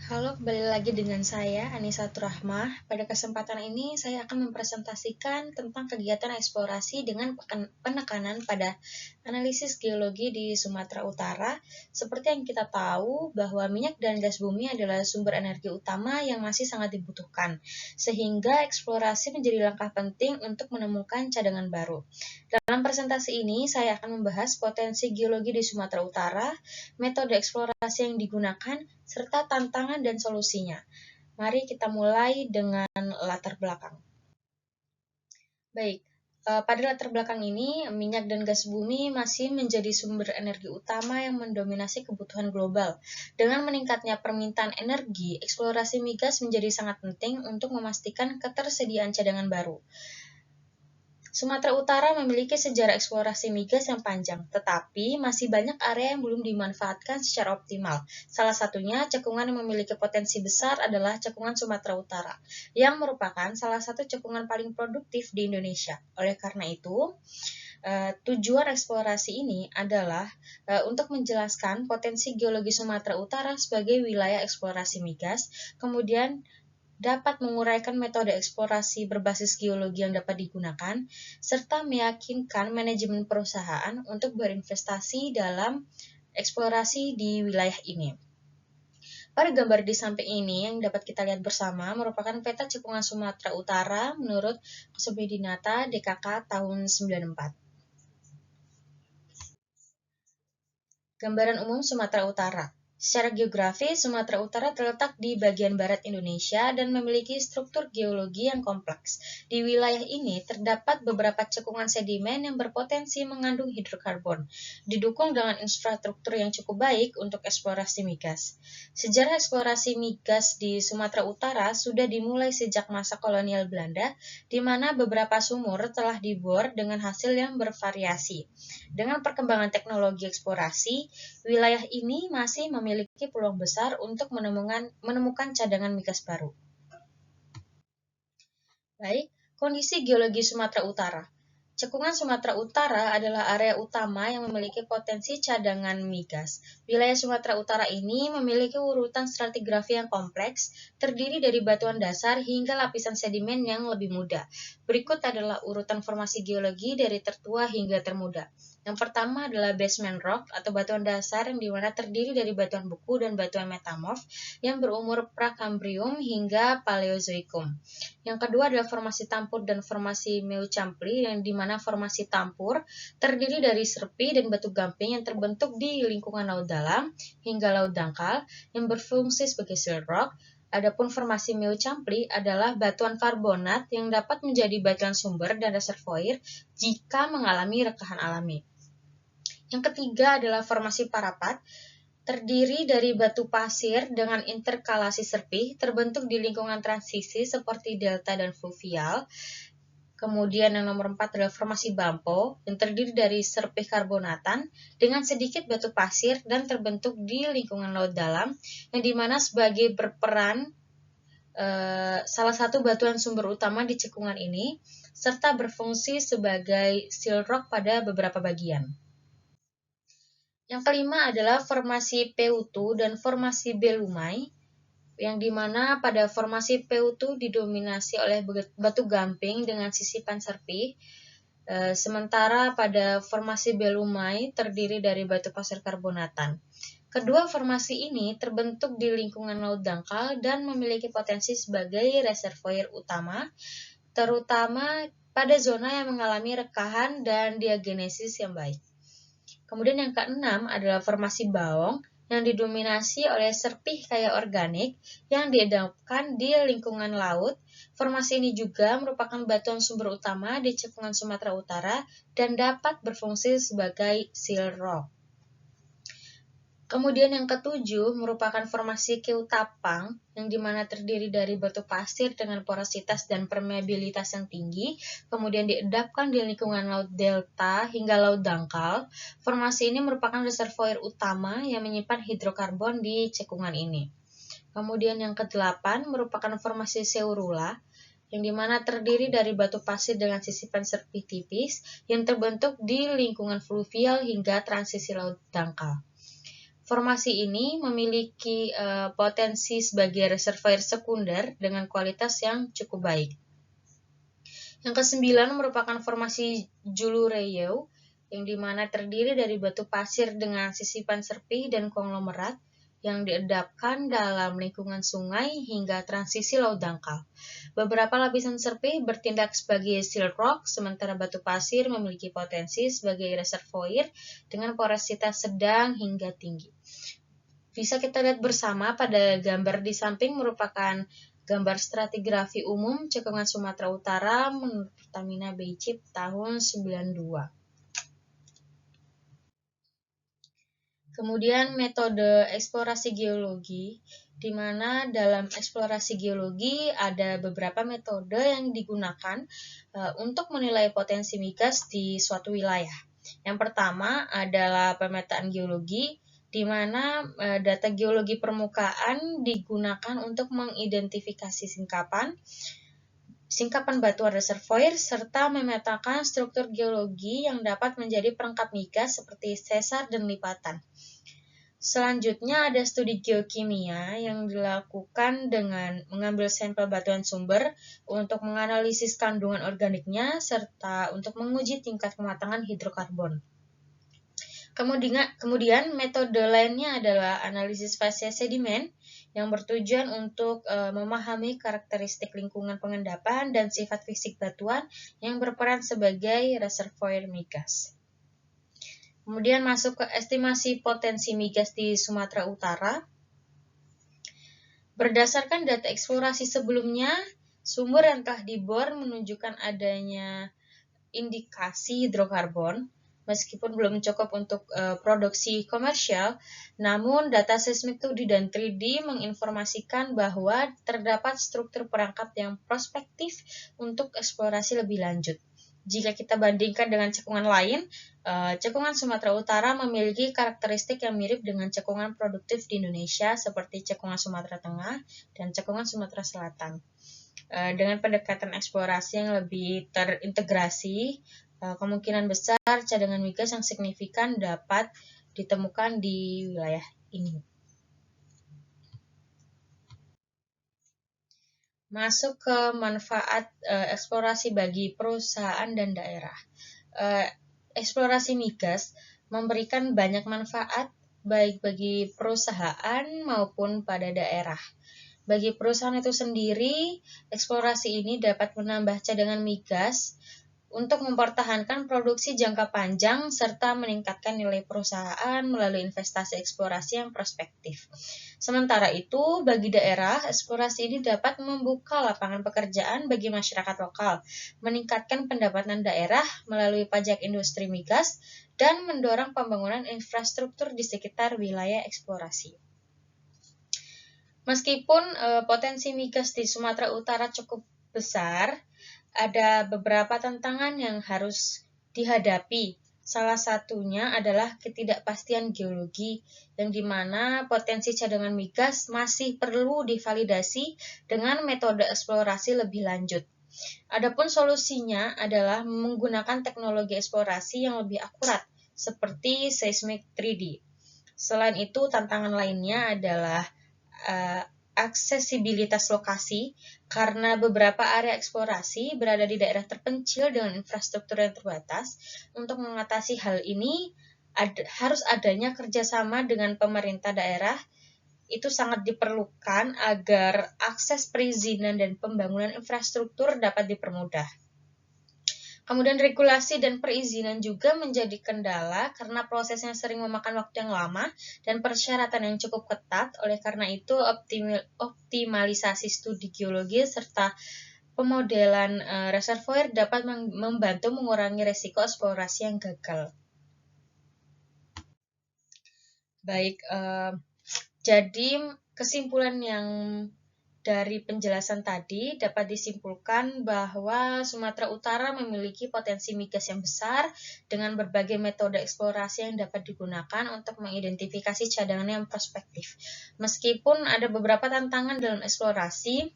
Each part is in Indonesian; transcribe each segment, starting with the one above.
Halo, kembali lagi dengan saya, Anissa Turahmah. Pada kesempatan ini, saya akan mempresentasikan tentang kegiatan eksplorasi dengan penekanan pada analisis geologi di Sumatera Utara. Seperti yang kita tahu, bahwa minyak dan gas bumi adalah sumber energi utama yang masih sangat dibutuhkan, sehingga eksplorasi menjadi langkah penting untuk menemukan cadangan baru. Dalam presentasi ini, saya akan membahas potensi geologi di Sumatera Utara, metode eksplorasi yang digunakan, serta tantangan dan solusinya. Mari kita mulai dengan latar belakang. Baik, pada latar belakang ini, minyak dan gas bumi masih menjadi sumber energi utama yang mendominasi kebutuhan global. Dengan meningkatnya permintaan energi, eksplorasi migas menjadi sangat penting untuk memastikan ketersediaan cadangan baru. Sumatera Utara memiliki sejarah eksplorasi migas yang panjang, tetapi masih banyak area yang belum dimanfaatkan secara optimal. Salah satunya, cekungan yang memiliki potensi besar adalah cekungan Sumatera Utara, yang merupakan salah satu cekungan paling produktif di Indonesia. Oleh karena itu, tujuan eksplorasi ini adalah untuk menjelaskan potensi geologi Sumatera Utara sebagai wilayah eksplorasi migas, kemudian dapat menguraikan metode eksplorasi berbasis geologi yang dapat digunakan, serta meyakinkan manajemen perusahaan untuk berinvestasi dalam eksplorasi di wilayah ini. Pada gambar di samping ini yang dapat kita lihat bersama merupakan peta cekungan Sumatera Utara menurut Kosobedinata DKK tahun 94. Gambaran umum Sumatera Utara. Secara geografis, Sumatera Utara terletak di bagian barat Indonesia dan memiliki struktur geologi yang kompleks. Di wilayah ini terdapat beberapa cekungan sedimen yang berpotensi mengandung hidrokarbon, didukung dengan infrastruktur yang cukup baik untuk eksplorasi migas. Sejarah eksplorasi migas di Sumatera Utara sudah dimulai sejak masa kolonial Belanda, di mana beberapa sumur telah dibor dengan hasil yang bervariasi. Dengan perkembangan teknologi eksplorasi, wilayah ini masih memiliki peluang besar untuk menemukan cadangan migas baru. Baik, kondisi geologi Sumatera Utara. Cekungan Sumatera Utara adalah area utama yang memiliki potensi cadangan migas. Wilayah Sumatera Utara ini memiliki urutan stratigrafi yang kompleks, terdiri dari batuan dasar hingga lapisan sedimen yang lebih muda. Berikut adalah urutan formasi geologi dari tertua hingga termuda. Yang pertama adalah basement rock atau batuan dasar yang dimana terdiri dari batuan beku dan batuan metamorf yang berumur Prakambrium hingga Paleozoikum. Yang kedua adalah formasi tampur dan formasi Meucampli yang dimana formasi tampur terdiri dari serpi dan batu gamping yang terbentuk di lingkungan laut dalam hingga laut dangkal yang berfungsi sebagai sill rock. Adapun formasi Meucampli adalah batuan karbonat yang dapat menjadi batuan sumber dan reservoir jika mengalami rekahan alami. Yang ketiga adalah formasi parapat, terdiri dari batu pasir dengan interkalasi serpih terbentuk di lingkungan transisi seperti delta dan fluvial. Kemudian yang nomor 4 adalah formasi Bampo yang terdiri dari serpih karbonatan dengan sedikit batu pasir dan terbentuk di lingkungan laut dalam yang dimana sebagai berperan salah satu batuan sumber utama di cekungan ini serta berfungsi sebagai sill rock pada beberapa bagian. Yang kelima adalah formasi Peutu dan formasi Belumai, yang dimana pada formasi Peutu didominasi oleh batu gamping dengan sisipan serpih, sementara pada formasi Belumai terdiri dari batu pasir karbonatan. Kedua formasi ini terbentuk di lingkungan laut dangkal dan memiliki potensi sebagai reservoir utama, terutama pada zona yang mengalami rekahan dan diagenesis yang baik. Kemudian yang keenam adalah formasi Baong yang didominasi oleh serpih kaya organik yang diendapkan di lingkungan laut. Formasi ini juga merupakan batuan sumber utama di cekungan Sumatera Utara dan dapat berfungsi sebagai sill rock. Kemudian yang ketujuh merupakan formasi Keutapang yang dimana terdiri dari batu pasir dengan porositas dan permeabilitas yang tinggi, kemudian diendapkan di lingkungan laut delta hingga laut dangkal. Formasi ini merupakan reservoir utama yang menyimpan hidrokarbon di cekungan ini. Kemudian yang kedelapan merupakan formasi Seurula yang dimana terdiri dari batu pasir dengan sisipan serpih tipis yang terbentuk di lingkungan fluvial hingga transisi laut dangkal. Formasi ini memiliki potensi sebagai reservoir sekunder dengan kualitas yang cukup baik. Yang kesembilan merupakan formasi Julu-Rayau, yang dimana terdiri dari batu pasir dengan sisipan serpih dan konglomerat yang diendapkan dalam lingkungan sungai hingga transisi laut dangkal. Beberapa lapisan serpih bertindak sebagai silt rock, sementara batu pasir memiliki potensi sebagai reservoir dengan porositas sedang hingga tinggi. Bisa kita lihat bersama pada gambar di samping merupakan gambar stratigrafi umum cekungan Sumatera Utara menurut Pertamina Baychip tahun 92. Kemudian metode eksplorasi geologi, di mana dalam eksplorasi geologi ada beberapa metode yang digunakan untuk menilai potensi migas di suatu wilayah. Yang pertama adalah pemetaan geologi, di mana data geologi permukaan digunakan untuk mengidentifikasi singkapan batuan reservoir, serta memetakan struktur geologi yang dapat menjadi perangkap migas seperti sesar dan lipatan. Selanjutnya ada studi geokimia yang dilakukan dengan mengambil sampel batuan sumber untuk menganalisis kandungan organiknya serta untuk menguji tingkat kematangan hidrokarbon. Kemudian metode lainnya adalah analisis fase sedimen yang bertujuan untuk memahami karakteristik lingkungan pengendapan dan sifat fisik batuan yang berperan sebagai reservoir migas. Kemudian masuk ke estimasi potensi migas di Sumatera Utara. Berdasarkan data eksplorasi sebelumnya, sumber yang telah dibor menunjukkan adanya indikasi hidrokarbon. Meskipun belum cukup untuk produksi komersial, namun data seismik 2D dan 3D menginformasikan bahwa terdapat struktur perangkap yang prospektif untuk eksplorasi lebih lanjut. Jika kita bandingkan dengan cekungan lain, cekungan Sumatera Utara memiliki karakteristik yang mirip dengan cekungan produktif di Indonesia seperti cekungan Sumatera Tengah dan cekungan Sumatera Selatan. Dengan pendekatan eksplorasi yang lebih terintegrasi, kemungkinan besar cadangan migas yang signifikan dapat ditemukan di wilayah ini. Masuk ke manfaat eksplorasi bagi perusahaan dan daerah. Eksplorasi migas memberikan banyak manfaat baik bagi perusahaan maupun pada daerah. Bagi perusahaan itu sendiri, eksplorasi ini dapat menambah cadangan migas untuk mempertahankan produksi jangka panjang serta meningkatkan nilai perusahaan melalui investasi eksplorasi yang prospektif. Sementara itu, bagi daerah, eksplorasi ini dapat membuka lapangan pekerjaan bagi masyarakat lokal, meningkatkan pendapatan daerah melalui pajak industri migas, dan mendorong pembangunan infrastruktur di sekitar wilayah eksplorasi. Meskipun potensi migas di Sumatera Utara cukup besar, ada beberapa tantangan yang harus dihadapi. Salah satunya adalah ketidakpastian geologi, yang dimana potensi cadangan migas masih perlu divalidasi dengan metode eksplorasi lebih lanjut. Adapun solusinya adalah menggunakan teknologi eksplorasi yang lebih akurat, seperti seismic 3D. Selain itu, tantangan lainnya adalah aksesibilitas lokasi, karena beberapa area eksplorasi berada di daerah terpencil dengan infrastruktur yang terbatas. Untuk mengatasi hal ini, harus adanya kerjasama dengan pemerintah daerah. Itu sangat diperlukan agar akses perizinan dan pembangunan infrastruktur dapat dipermudah. Kemudian regulasi dan perizinan juga menjadi kendala karena prosesnya sering memakan waktu yang lama dan persyaratan yang cukup ketat. Oleh karena itu, optimalisasi studi geologi serta pemodelan reservoir dapat membantu mengurangi risiko eksplorasi yang gagal. Baik, jadi kesimpulan yang dari penjelasan tadi dapat disimpulkan bahwa Sumatera Utara memiliki potensi migas yang besar dengan berbagai metode eksplorasi yang dapat digunakan untuk mengidentifikasi cadangan yang prospektif. Meskipun ada beberapa tantangan dalam eksplorasi,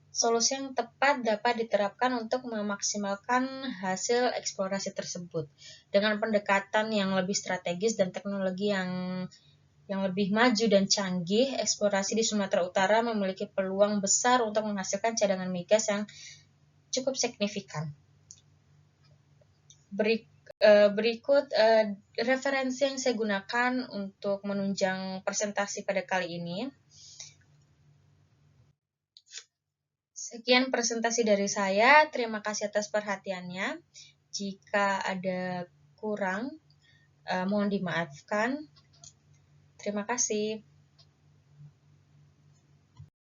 solusi yang tepat dapat diterapkan untuk memaksimalkan hasil eksplorasi tersebut dengan pendekatan yang lebih strategis dan teknologi yang yang lebih maju dan canggih, eksplorasi di Sumatera Utara memiliki peluang besar untuk menghasilkan cadangan migas yang cukup signifikan. Berikut referensi yang saya gunakan untuk menunjang presentasi pada kali ini. Sekian presentasi dari saya. Terima kasih atas perhatiannya. Jika ada kurang, mohon dimaafkan. Terima kasih.